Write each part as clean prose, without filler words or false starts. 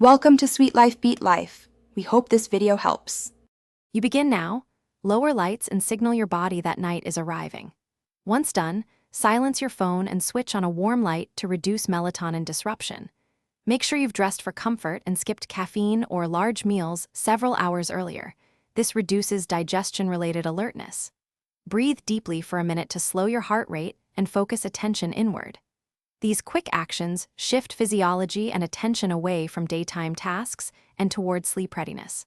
Welcome to Sweet Life Beat Life. We hope this video helps. You begin now. Lower lights and signal your body that night is arriving. Once done, silence your phone and switch on a warm light to reduce melatonin disruption. Make sure you've dressed for comfort and skipped caffeine or large meals several hours earlier. This reduces digestion-related alertness. Breathe deeply for a minute to slow your heart rate and focus attention inward. These quick actions shift physiology and attention away from daytime tasks and toward sleep readiness.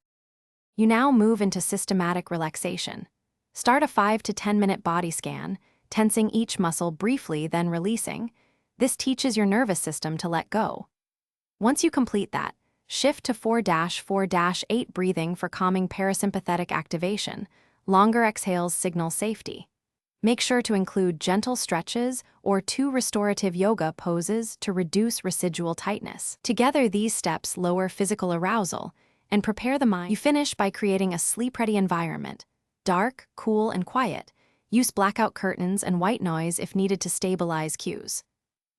You now move into systematic relaxation. Start a 5 to 10 minute body scan, tensing each muscle briefly, then releasing. This teaches your nervous system to let go. Once you complete that, shift to 4-4-8 breathing for calming parasympathetic activation. Longer exhales signal safety. Make sure to include gentle stretches or 2 restorative yoga poses to reduce residual tightness. Together, these steps lower physical arousal and prepare the mind. You finish by creating a sleep-ready environment. Dark, cool, and quiet. Use blackout curtains and white noise if needed to stabilize cues.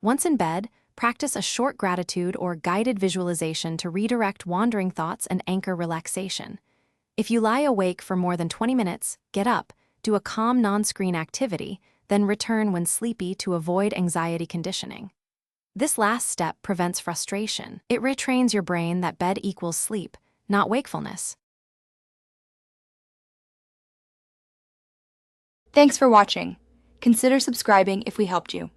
Once in bed, practice a short gratitude or guided visualization to redirect wandering thoughts and anchor relaxation. If you lie awake for more than 20 minutes, get up. Do a calm non-screen activity, then return when sleepy to avoid anxiety conditioning. This last step prevents frustration. It retrains your brain that bed equals sleep, not wakefulness. Thanks for watching. Consider subscribing if we helped you.